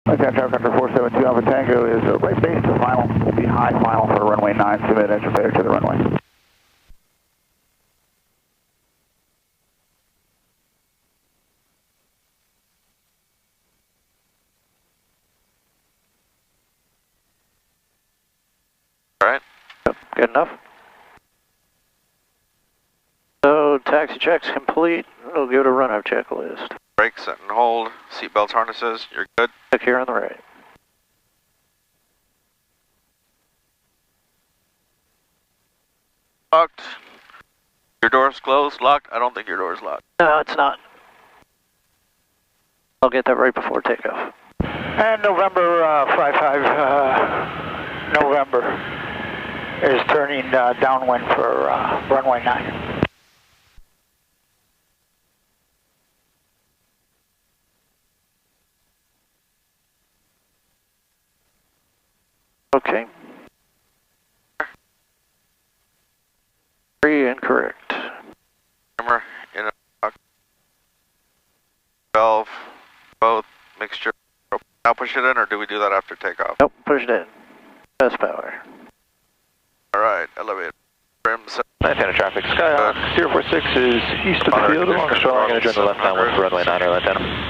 Lantana traffic under 472 Alpha Tango is right base to final. Will be high final for runway 9. Submit entry failure to the runway. Alright. Yep, good enough. So taxi check's complete. We'll go to run-up checklist. Brake, set and hold. Seatbelts, harnesses. You're good. Check here on the right. Locked. Your door's closed, locked? I don't think your door's locked. No, it's not. I'll get that right before takeoff. And November 55, November is turning downwind for runway 9. Okay. 3 incorrect. Camera in a valve, both mixture. Now push it in, or do we do that after takeoff? Nope, push it in. Best power. Alright, elevator. Rims. Lantana traffic, Skyhawk 046 is east of the field along the shoreline. Going to join the left downwind for runway 9 or Lantana.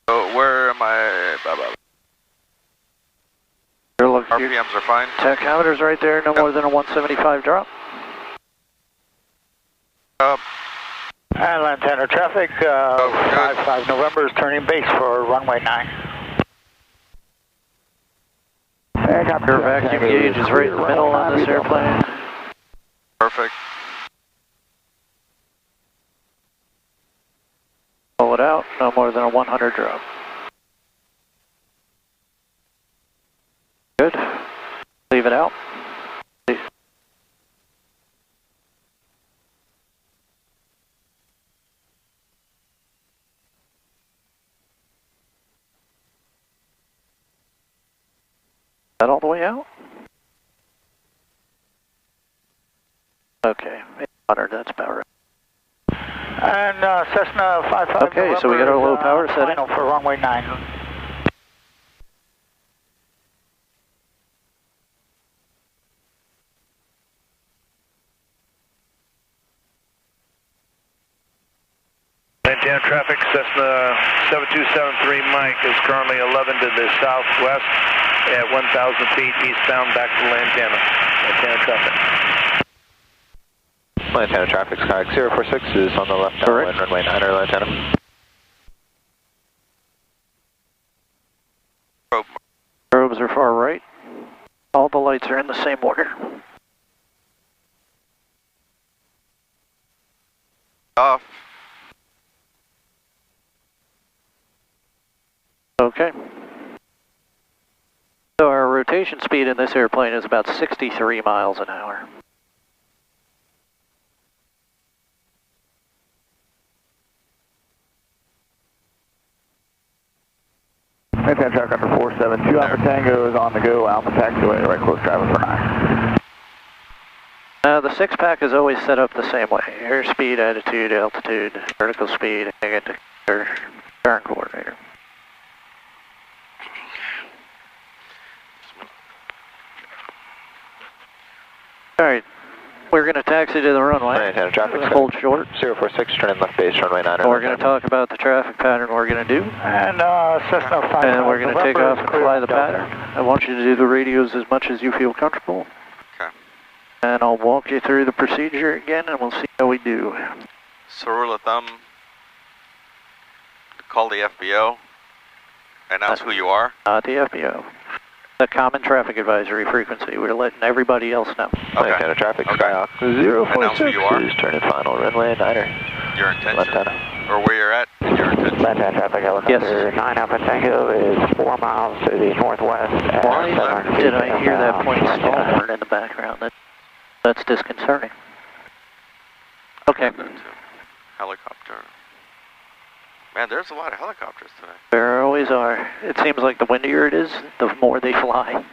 So where am I? Blah, blah, blah. RPMs are fine. Tachometer's right there, no more than a 175 drop. Up. And Lantana traffic, 55 November is turning base for runway 9. Your vacuum gauge is right in the middle on this airplane. Perfect. Pull it out, no more than a 100 drop. Good. Leave it out. That all the way out? Okay, 800, that's about right. And Cessna 55 Okay, November so we got our low power setting. final for runway 9. Lantana traffic, Cessna 7273 Mike is currently 11 to the southwest at 1,000 feet eastbound back to Lantana. Lantana traffic. Lantana traffic, Skyhawk 046 is on the left downwind runway 9 or Lantana. Probes are far right. All the lights are in the same order. Off. Okay. So our rotation speed in this airplane is about 63 miles an hour. Lantana traffic under 472 Alpha Tango is on the go, Alpha taxiway, right close driver for 9. The 6-pack is always set up the same way. Airspeed, attitude, altitude, vertical speed, and get to turn coordinator. Alright, we're going to taxi to the runway. Lantana traffic, hold short. 046, turning left base, runway 9 or We're going to talk about the traffic pattern we're going to do. And Cessna 55 And we're going to take off and fly the pattern. I want you to do the radios as much as you feel comfortable. Okay. And I'll walk you through the procedure again and we'll see how we do. So rule of thumb, call the FBO, announce who you are. Not the FBO. The common traffic advisory frequency. We're letting everybody else know. Okay. Lantana traffic, Okay. Skyhawk Announce who 046 you are. is turning final, runway 9 Your intention, Lantana. or where you're at, and your intention. Lantana traffic, helicopter 9 Alpha Tango is 4 miles to the northwest. Why did I hear that point stalwart in the background? That's disconcerting. Okay. Helicopter. Man, there's a lot of helicopters today. There always are. It seems like the windier it is, the more they fly.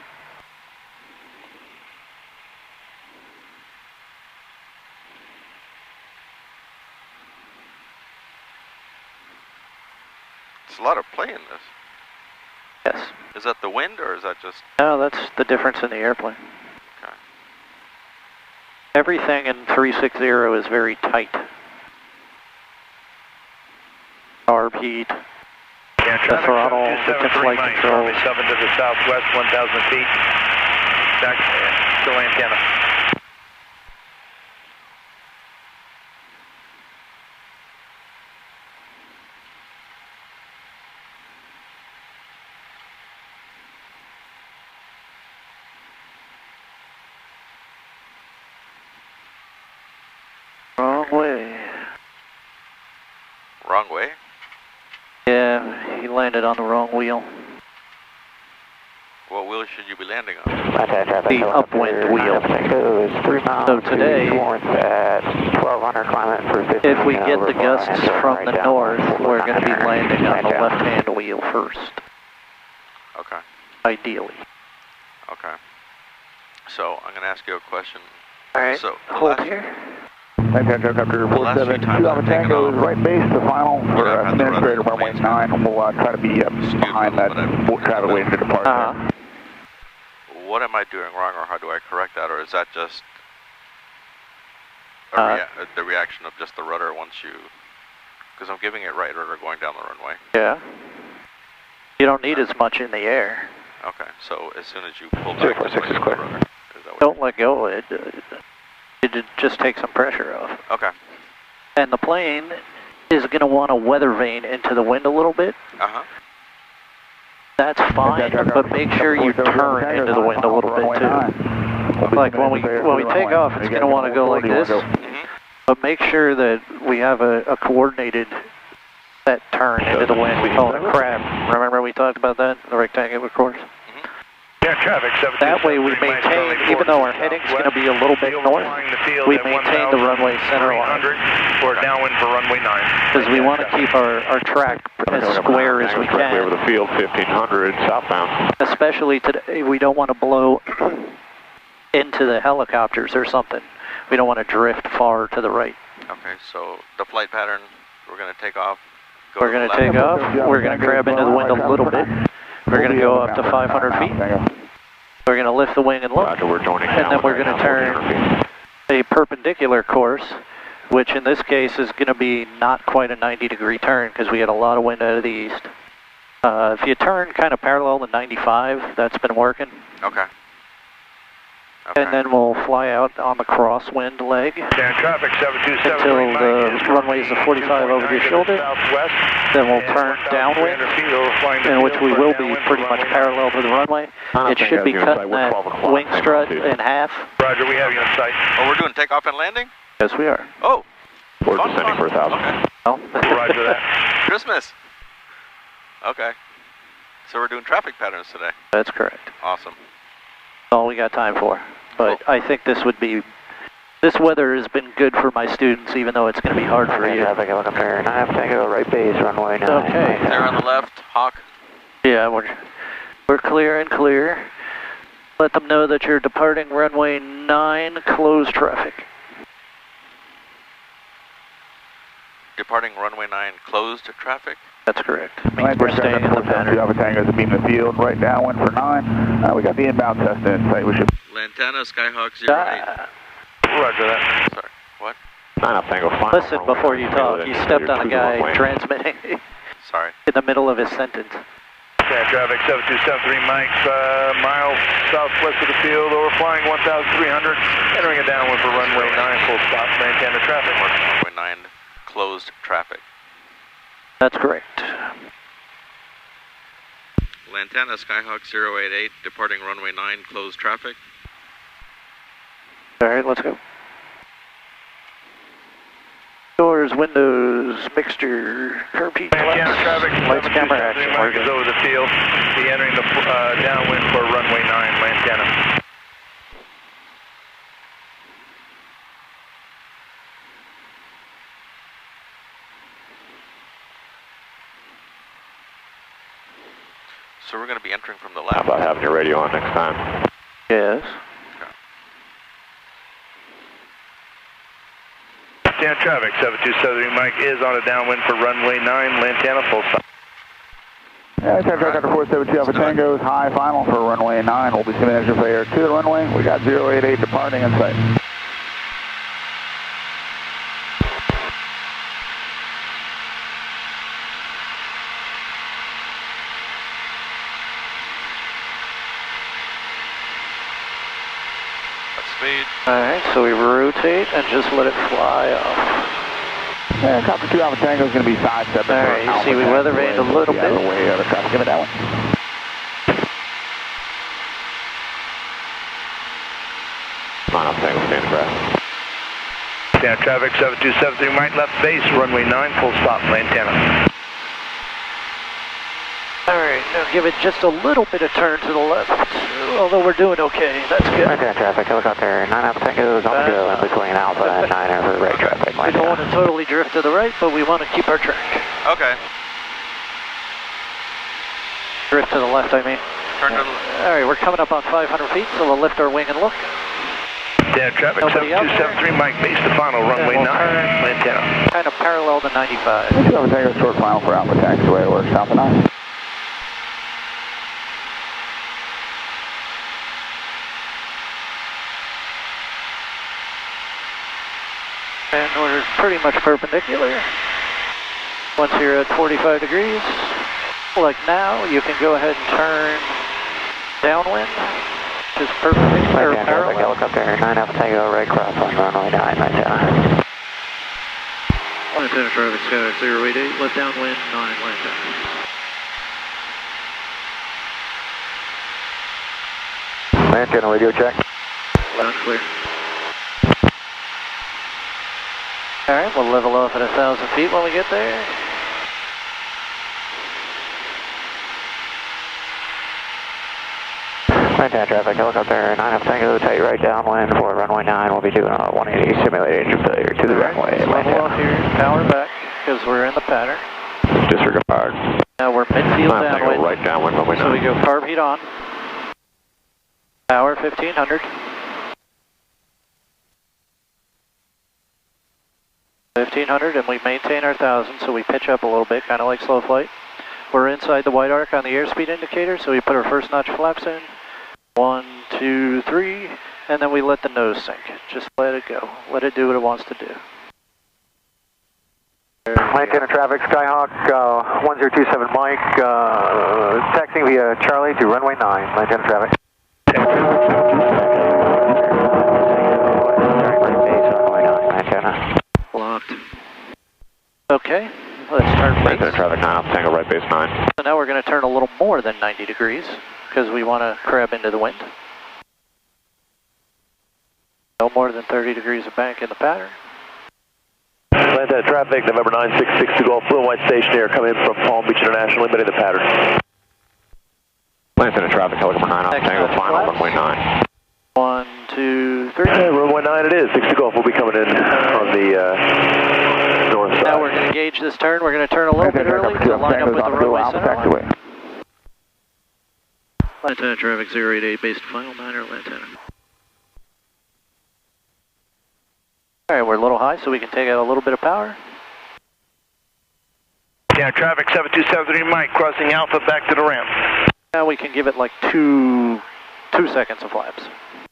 It's a lot of play in this. Yes. Is that the wind or is that just... No, that's the difference in the airplane. Okay. Everything in 360 is very tight. Carb heat, Yeah, the throttle, the 723 flight Mike, controls. Army 7 to the southwest, 1,000 feet. Back to Lantana. Wrong way. Wrong way? Yeah, he landed on the wrong wheel. What wheel should you be landing on? The upwind wheel. So today, if we get the gusts from the north, we're going to be landing on the left-hand wheel first, Okay. ideally. Okay. So, I'm going to ask you a question. All right, So, hold here. Helicopter The last few 47, times Alpha I've taken Tango is off, right base, the final for I've had the administrator rudder runway planes 9, and we'll try to be behind that traffic waiting to depart. What am I doing wrong, or how do I correct that, or is that just the reaction of just the rudder once you... Because I'm giving it right rudder going down the runway. Yeah. You don't need as much in the air. Okay, so as soon as you pull back, just let go of the rudder. Is that what Don't let go of it. It just takes some pressure off. Okay. And the plane is going to want to weather vane into the wind a little bit. Uh-huh. That's fine, but make sure you turn into the wind a little bit too. Like when we take off, it's going to want to go like this. But make sure that we have a coordinated set turn into the wind. We call it a crab. Remember we talked about that, the rectangular course? Yeah, traffic 7. That way we maintain, even though our heading's going to be a little bit north, we maintain the runway center line. We're downwind for runway 9. Because we want to keep our track as square as we can. Over the field, 1500 southbound. Especially today, we don't want to blow into the helicopters or something. We don't want to drift far to the right. Okay, so the flight pattern, we're going to take off. We're going to take off. We're going to grab into the wind a little bit. We're going to go up to 500 feet. We're going to lift the wing and look. And then we're going to turn a perpendicular course, which in this case is going to be not quite a 90-degree turn because we had a lot of wind out of the east. If you turn kind of parallel to 95, that's been working. Okay. And then we'll fly out on the crosswind leg traffic 727 until the runway is a 45 over your shoulder. Then we'll turn downwind, in which we will be pretty much parallel to the runway. It should be cutting that wing strut in half. Roger, we have you in sight. Oh, we're doing takeoff and landing? Yes, we are. Oh. We're descending for 1,000. Okay. Oh. Roger that. Christmas. Okay. So we're doing traffic patterns today. That's correct. Awesome. That's all we got time for. But I think this weather has been good for my students, even though it's going to be hard for you. Helicopter 9, Tango, right base, runway 9. Okay. There on the left, Hawk. Yeah, we're clear and clear. Let them know that you're departing runway 9, closed traffic. Departing runway 9, closed traffic? That's correct. Means we're staying in the pattern. Alpha Tango is a beam of the field, right downwind for 9. We got the inbound Cessna in sight. We should... Lantana, Skyhawk 08. Roger that. Sorry, what? 9 up Tango, final. Listen before you talk. You stepped on a guy transmitting Sorry. in the middle of his sentence. Yeah, traffic 7273 Mike, miles southwest of the field, overflying 1,300, entering a downwind for runway 9, full stop, Lantana traffic. Runway 9, closed traffic. That's correct. Lantana, Skyhawk 088, departing runway 9, closed traffic. All right, let's go. Doors, windows, mixture, curb heat, lights, camera, action. Mike is over the field. Be entering the downwind for runway 9, Lantana. So we're going to be entering from the How left. about having your radio on next time? Yes. Lantana traffic, 7273 Mike is on a downwind for runway 9, Lantana, full stop. Yeah, Traffic 472 Alpha Tango is high final for runway 9. We'll be assuming extra failure to the runway. We got 088 departing in sight. Speed. Alright, so we rotate and just let it fly off. Yeah, Copper 2 Alpha Tango is going to be side stepping. Alright, you see we weather vaned a little bit. Other traffic, give me that one. Line up, Tango, stand grass. Lantana traffic, 7273 Mike, left base, runway 9, full stop, Lantana. Alright, now give it just a little bit of turn to the left. Although we're doing okay, that's good. Lantana traffic, helicopter 9 Alpha Tango is on the go in between Alpha and 9 over right traffic. We don't want to totally drift to the right, but we want to keep our track. Okay. Drift to the left, I mean. Turn to the Alright, we're coming up on 500 feet, so we'll lift our wing and look. Lantana traffic, Nobody 7273 Mike, base to final, runway 9, Lantana. Kind of parallel to 95. 2 Alpha Tango short final for Alpha Taxi, the way it works, Alpha 9. And we're pretty much perpendicular. Once you're at 45 degrees, like now, you can go ahead and turn downwind, which is perpendicular or parallel. Helicopter 9 Alpha Tango, right cross on runway 9, Lantana. Lantana traffic, Sky 088, left downwind, 9 Lantana. Lantana radio check. Loud clear. Alright, we'll level off at 1,000 feet when we get there. Lantana traffic, helicopter 9 Alpha Tango, tight right downwind for runway 9. We'll be doing a 180 simulated engine failure to the runway. Level off here, power back, because we're in the pattern. Disregard. Now we're midfield Alpha Tango, downwind. right downwind, runway 9. So we go carb heat on. Power 1500. 1500, and we maintain our 1,000, so we pitch up a little bit, kind of like slow flight. We're inside the white arc on the airspeed indicator, so we put our first notch flaps in. 1, 2, 3, and then we let the nose sink. Just let it go. Let it do what it wants to do. Lantana traffic, Skyhawk 1027 Mike, taxiing via Charlie to runway 9, Lantana traffic. Locked. Okay, let's turn base. Lantana traffic 9 Alpha Tango, right base 9. So now we're going to turn a little more than 90 degrees, because we want to crab into the wind. No more than 30 degrees of bank in the pattern. Lantana traffic, November 9662 Golf, Blue and White Station here, coming in from Palm Beach International, limiting the pattern. Lantana traffic, helicopter 9 Alpha Tango, final, runway 9. 1, 2, 3. Hey, runway 9 it is, 60 Golf will be coming in on the north side. Now we're going to gauge this turn. We're going to turn a little bit early to line up with the runway center line. Lantana traffic 088, base to final 9er, Lantana. Alright, we're a little high, so we can take out a little bit of power. Lantana traffic, 7273 Mike, crossing Alpha, back to the ramp. Now we can give it like two seconds of flaps.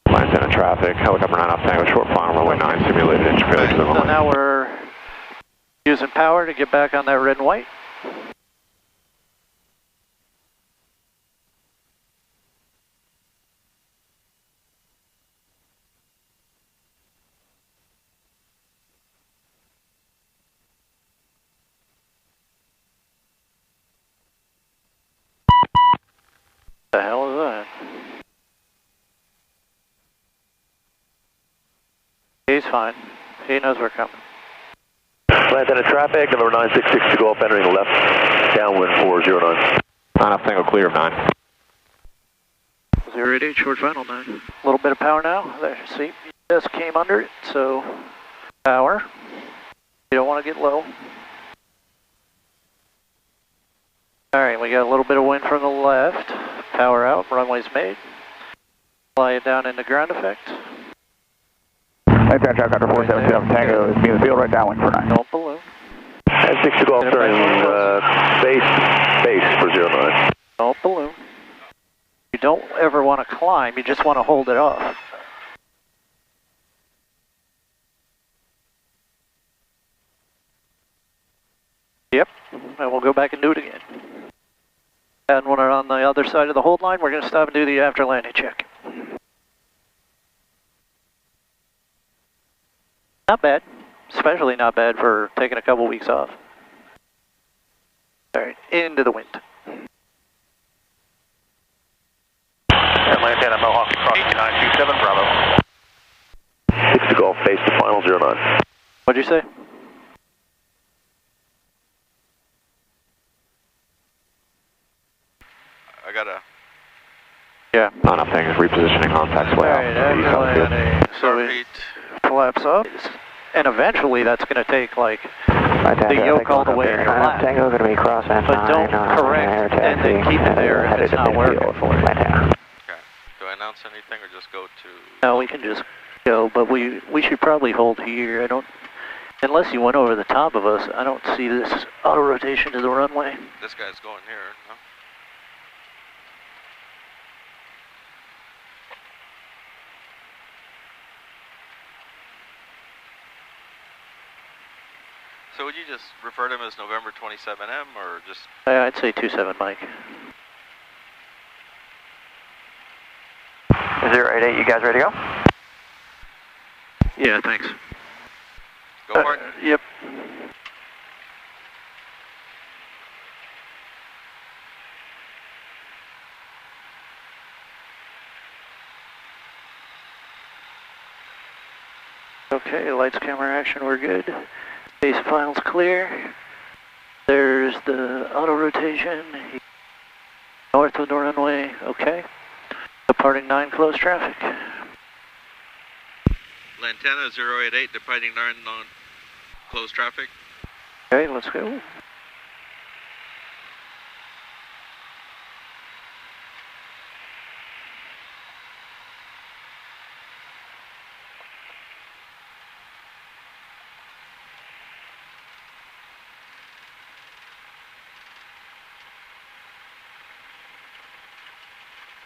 Lantana traffic, helicopter 9 Alpha Tango, short final, runway 9, simulated engine failure to the So runway. now we're using power to get back on that red and white. The hell is that? He's fine. He knows we're coming. Lantana traffic, November 9662 Golf, entering the left, downwind 409. 9 Alpha Tango, clear of 9. 088, short final 9. A little bit of power now. There, see, just came under it, so power. You don't want to get low. Alright, we got a little bit of wind from the left. Power out, runway's made. Fly it down into ground effect. Lantana traffic after 470 Tango is being the field right downwind for 9. Don't balloon. At 6 to Golf, turn base for 09. Don't balloon. You don't ever want to climb, you just want to hold it off. Yep, and we'll go back and do it again. And when we're on the other side of the hold line, we're going to stop and do the after landing check. Not bad, especially not bad for taking a couple weeks off. All right, into the wind. Lantana Mohawk crossing 927 Bravo. 6 to Golf, base to final 09. What'd you say? I got a... Yeah. On up thing is repositioning on taxiway Alright, so we collapse up, and eventually that's going to take like the yoke all the way to your lap. Tango going to be crossing. But don't correct and then keep it there if it's not working for you. Okay. Do I announce anything or just go to... No, we can just go, but we should probably hold here. I don't, unless you went over the top of us, I don't see this auto rotation to the runway. This guy's going here, no? So would you just refer to him as November 27M or just... I'd say 27 Mike. 088, you guys ready to go? Yeah, thanks. Go for it? Yep. Okay, lights, camera, action, we're good. Base file's clear. There's the auto rotation. North of the runway, okay. Departing 9, close traffic. Lantana 088, departing 9 on closed traffic. Okay, let's go.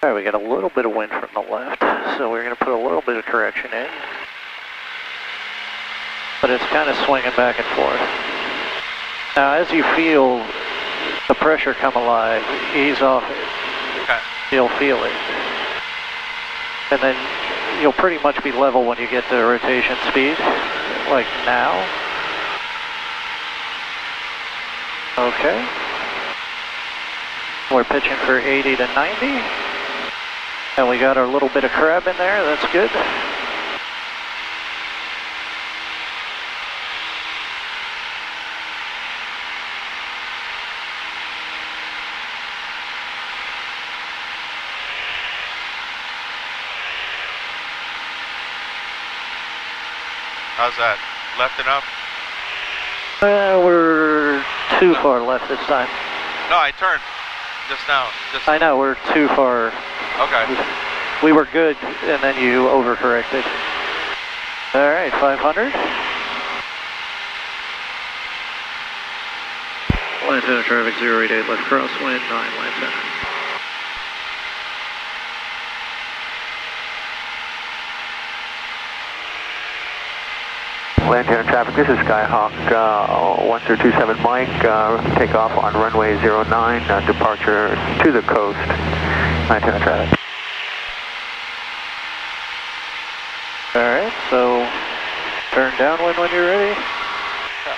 Alright, we got a little bit of wind from the left, so we're going to put a little bit of correction in. But it's kind of swinging back and forth. Now, as you feel the pressure come alive, ease off it. Okay. You'll feel it. And then you'll pretty much be level when you get to rotation speed, like now. Okay. We're pitching for 80 to 90. And we got our little bit of crab in there, that's good. How's that? Left enough? We're too far left this time. No, I turned just now. I know, we're too far. Okay. We were good, and then you overcorrected. All right, 500. Lantana traffic 088, left crosswind, 9 Lantana. Lantana traffic, this is Skyhawk 1027 Mike, takeoff on runway 09, departure to the coast, Lantana traffic. Alright, so turn downwind when you're ready. Yeah.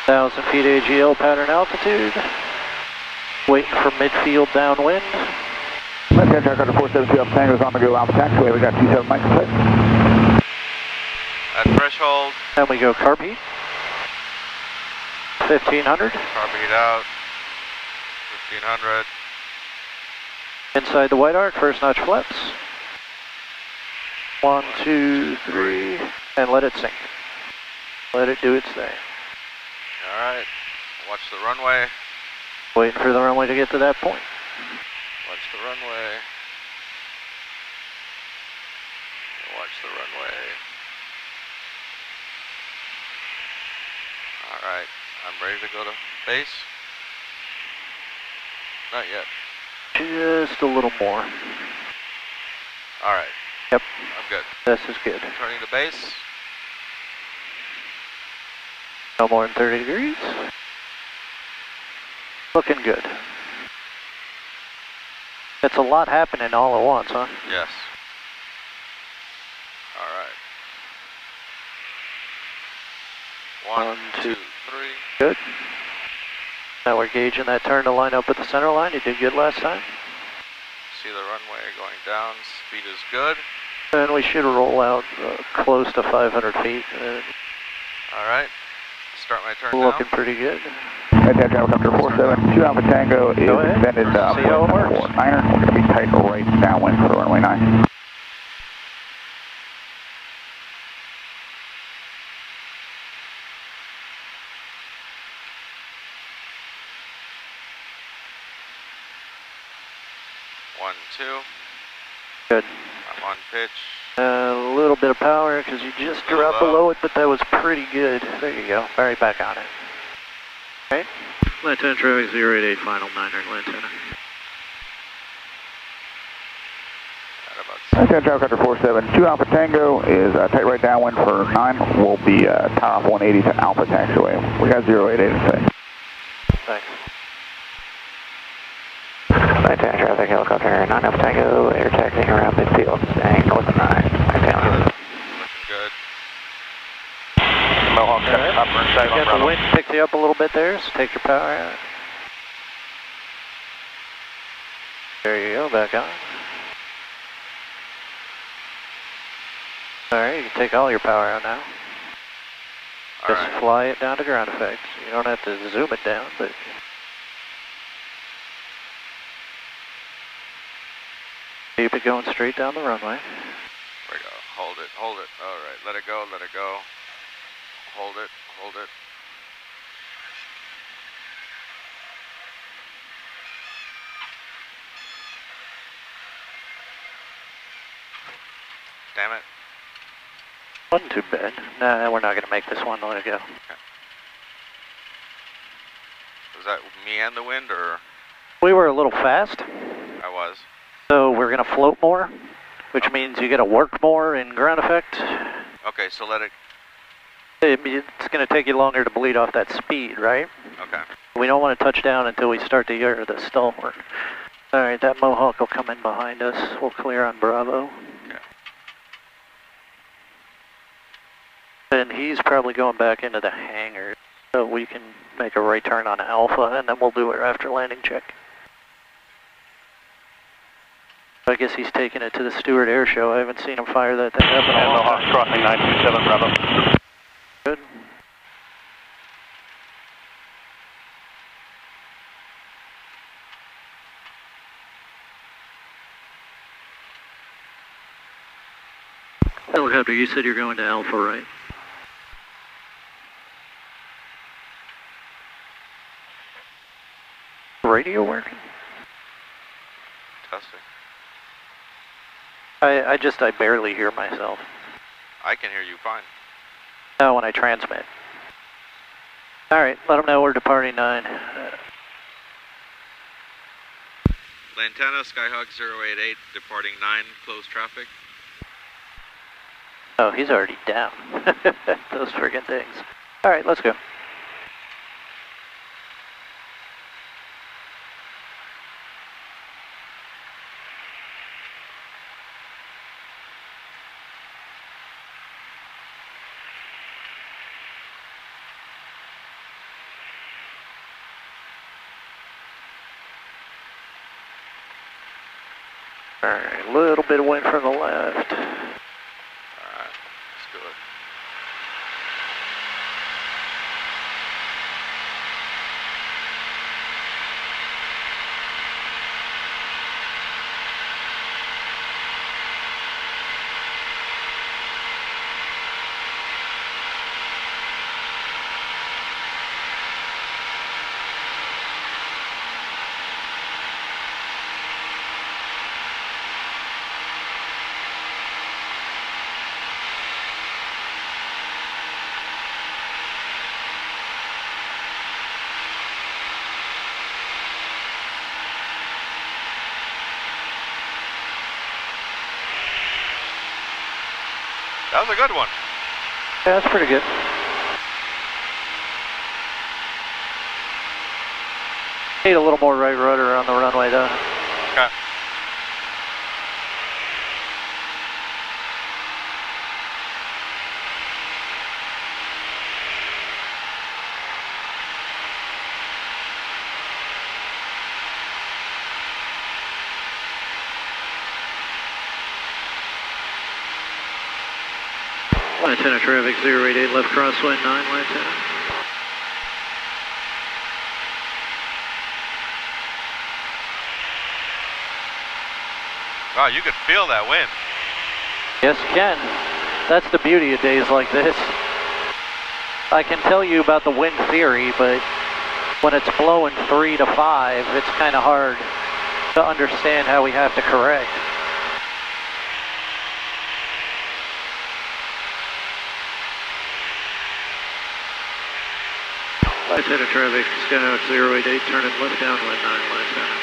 Thousand feet AGL pattern altitude. Waiting for midfield downwind. Left-hand track under 472 Alpha Tango is on the go Alpha taxiway. We got 27 Mike in sight. At threshold. Then we go carb heat. 1500. Carb heat out. 1500. Inside the white arc, first notch flaps. 1, 2, 3, and let it sink. Let it do its thing. Alright, watch the runway. Waiting for the runway to get to that point. Watch the runway. Watch the runway. Alright, I'm ready to go to base. Not yet. Just a little more. Alright. Yep. I'm good. This is good. Turning to base. No more than 30 degrees. Looking good. It's a lot happening all at once, huh? Yes. Alright. 1, 2, 3. Good. Now we're gauging that turn to line up with the center line. You did good last time. See the runway going down. Speed is good. And we should roll out close to 500 feet. Alright. Start my turn Looking now. pretty good. Headed helicopter 472 Alpha Tango is extended See how it works. 49er. We're going to be tight right downwind for runway 9. One, two. Good. I'm on pitch. A little bit of power because you just dropped below it, but that was pretty good. There you go. All right, back on it. Okay. Lantana traffic 088 final 9er Lantana. Lantana helicopter 472 Alpha Tango is tight right downwind for 9. We'll be tower off 180 to Alpha taxiway. We got 088 in sight. Thanks. Lantana traffic helicopter 9 Alpha Tango, air taxiing around midfield, staying north of 9. Looking good. Mohawk upper You got the wind picked you up a little bit there, so take your power out. There you go, back on. Alright, you can take all your power out now. Just fly it down to ground effects. You don't have to zoom it down, but... keep it going straight down the runway. There we go. Hold it, hold it. Alright, let it go, let it go. Hold it, hold it. Damn it. Wasn't too bad. Nah, we're not going to make this one. Let it go. Okay. Was that me and the wind, or? We were a little fast. I was. So we're going to float more, which means you got to work more in ground effect. Okay, so let it... It's going to take you longer to bleed off that speed, right? Okay. We don't want to touch down until we start to hear the stall work. All right, that Mohawk will come in behind us. We'll clear on Bravo. Okay. And he's probably going back into the hangar, so we can make a right turn on Alpha, and then we'll do it after landing check. I guess he's taking it to the Stewart Air Show. I haven't seen him fire that thing up in a long time. Mohawk's crossing 927 Bravo. Good. Helicopter, you said you're going to Alpha, right? Radio working? Testing. I barely hear myself. I can hear you fine. No, when I transmit. All right, let them know we're departing 9. Lantana, Skyhawk 088, departing 9, close traffic. Oh, he's already down. Those friggin' things. All right, let's go. Alright, a little bit of wind from the left. Alright, let's do it. That was a good one. Yeah, that's pretty good. Need a little more right rudder on the runway though. Okay. Lantana traffic 088 left crosswind 9 Lantana. Wow, you could feel that wind. Yes, you can. That's the beauty of days like this. I can tell you about the wind theory, but when it's blowing 3 to 5, it's kind of hard to understand how we have to correct. Lantana traffic, Skyhawk 088, turning left downwind 9 Lantana.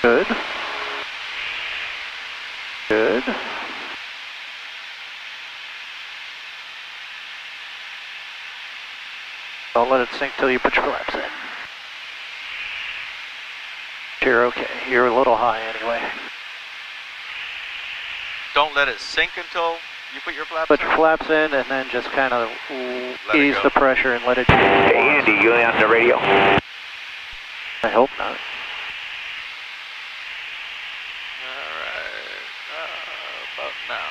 Good. Good. Don't let it sink till you put your flaps in. You're okay. You're a little high anyway. Don't let it sink until you put your flaps Put in? your flaps in and then just kind of ease the pressure and let it do what it Hey, wants. Andy, you on the radio? I hope not. About now.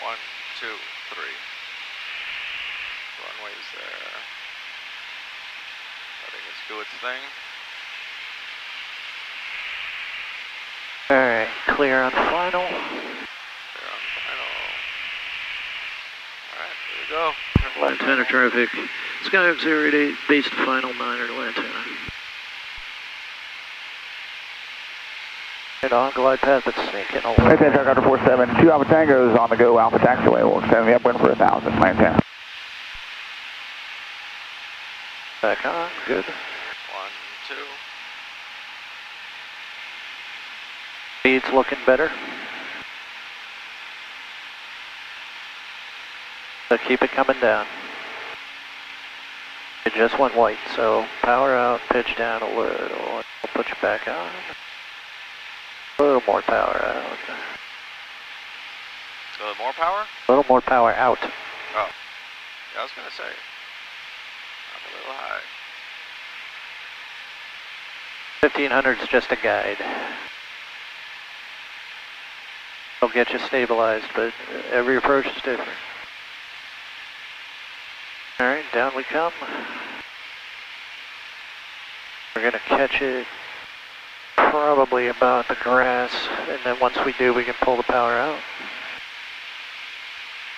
One, two, three. Runway's there. Letting it do its thing. Alright, clear on final. Clear on final. Alright, here we go. Lantana traffic. Skyhawk 088, base to final 9 or Lantana. Right on, glide path that's sinking a little. Lantana truck under 47, 2 Alpha Tango's on the go, Alpha taxiway. We'll extend the upwind for 1,000, Lantana. Back on, good. 1, 2. Speed's looking better. So keep it coming down. It just went white, so power out, pitch down a little. We'll put you back on. A little more power out. A little more power? A little more power out. Oh. Yeah, I was going to say. I'm a little high. 1500's just a guide. It'll get you stabilized, but every approach is different. Alright, down we come. We're going to catch it probably about the grass, and then once we do, we can pull the power out.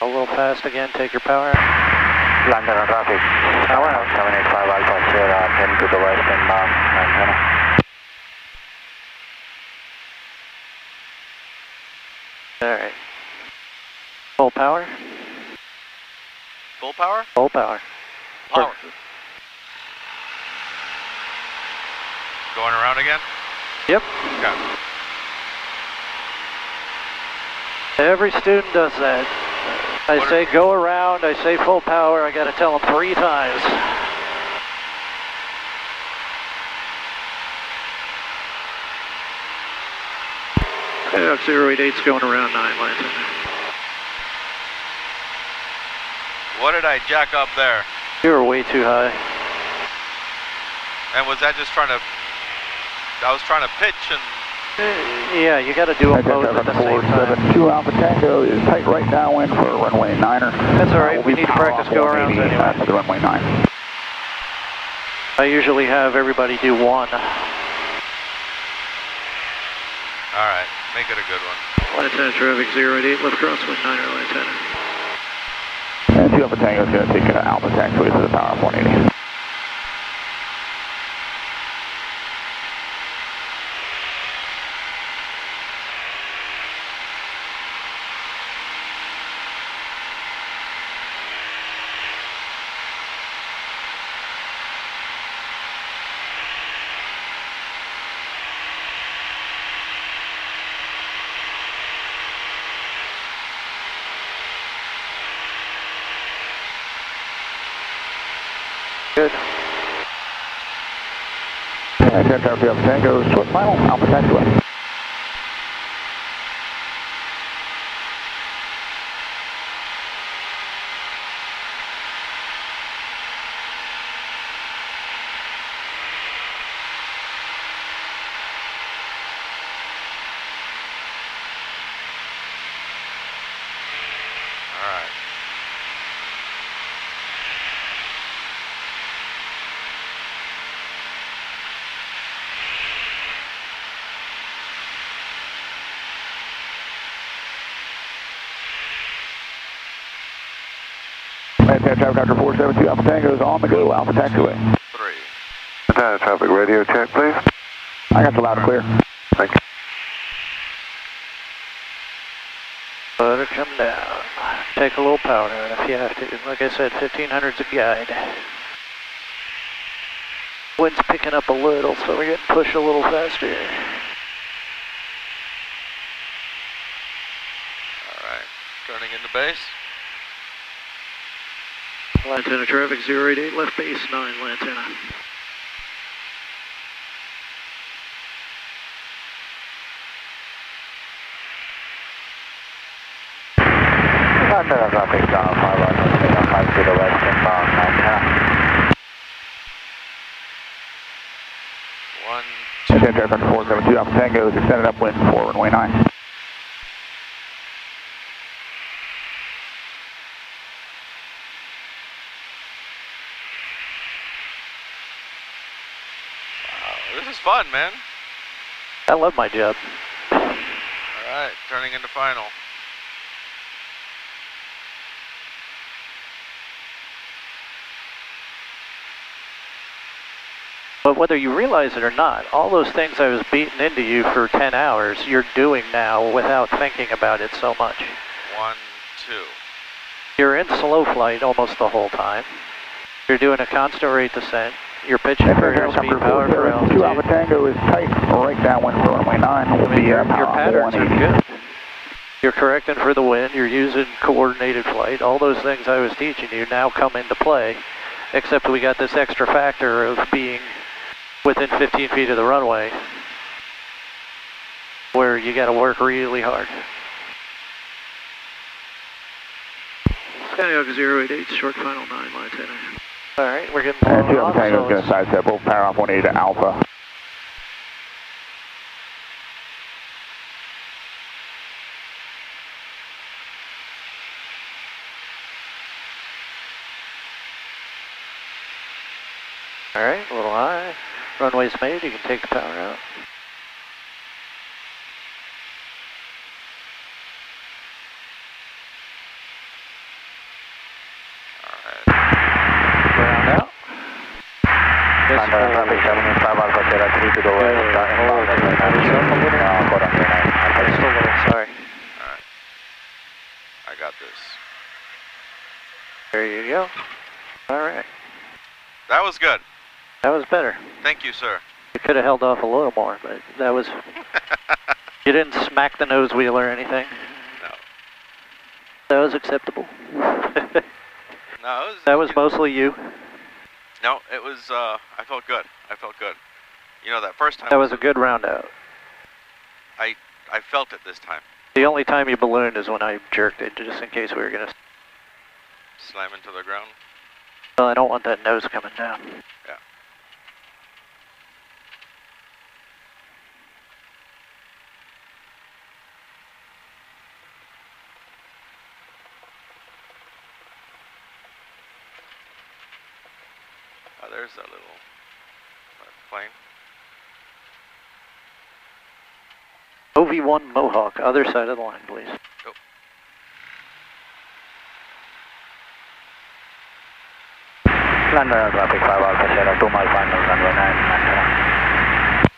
A little fast again, take your power out. Lantana traffic. Power out. 785 Alpha Sierra, 10 to the west inbound, Lantana. Alright. Full power? Full power? Full power. Power. Going around again? Yep. Okay. Every student does that. I say go around, I say full power, I gotta tell them 3 times. Skyhawk 088's going around 9 Lantana. What did I jack up there? You were way too high. And was that just trying to, I was trying to pitch and... Yeah, you got to do them both at the same time. 472 Alpha Tango is tight right downwind for runway 9er. That's all right, we need to practice go-arounds anyway. To the runway 9. I usually have everybody do one. All right, make it a good one. Lantana traffic 08, left crosswind 9er Lantana. And 2 Alpha Tango is going to take Alpha taxiway to the power of 180. Good. And 10 Alpha Tango, short final, Alpha taxiway. Lantana traffic after 472 Alpha Tango is on the go, Alpha taxiway. 3. Lantana traffic radio check, please. I got you loud and clear. Thank you. Let her come down. Take a little powder if you have to. Like I said, 1500's a guide. Wind's picking up a little, so we're getting pushed a little faster. Alright, turning into base. Lantana traffic 088, left base 9 Lantana. Lantana traffic 5 kilo west inbound Lantana. 1, 2. Lantana traffic after 472 Alpha Tango is extended upwind for runway 9. This is fun, man. I love my job. Alright, turning into final. But whether you realize it or not, all those things I was beating into you for 10 hours, you're doing now without thinking about it so much. 1, 2. You're in slow flight almost the whole time. You're doing a constant rate descent. You're pitching for airspeed power for altitude. 2 Alpha Tango is tight right downwind for runway 9. Will be your patterns are good. You're correcting for the wind. You're using coordinated flight. All those things I was teaching you now come into play, except we got this extra factor of being within 15 feet of the runway, where you got to work really hard. Skyhawk 088, short final 9 Lantana. All right, we're getting and 2 off, Alpha Tango is going to sidestep both power off 180 to Alpha. All right, a little high. Runway's made, you can take the power out. Ground out. Traffic 75 Alpha Sierra 3 to the west. Sorry. Alright. I got this. There you go. All right. That was good. That was better. Thank you, sir. You could have held off a little more, but that was... You didn't smack the nose wheel or anything. No. That was acceptable. No, That was mostly you. No, it was, I felt good. I felt good. You know, that first time... That was a good round out. I felt it this time. The only time you ballooned is when I jerked it, just in case we were going to... Slam into the ground. Well, I don't want that nose coming down. Yeah. there's that little plane. OV1 Mohawk, other side of the line, please. Go. London traffic 5 Alpha Sierra 2 mile final runway 9 Lantana.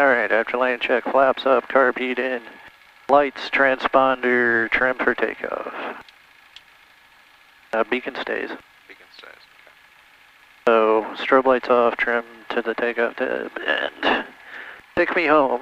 Alright, after land check, flaps up, carb heat in, lights, transponder, trim for takeoff. Beacon stays. Beacon stays, okay. So, strobe lights off, trim to the takeoff tip, and take me home.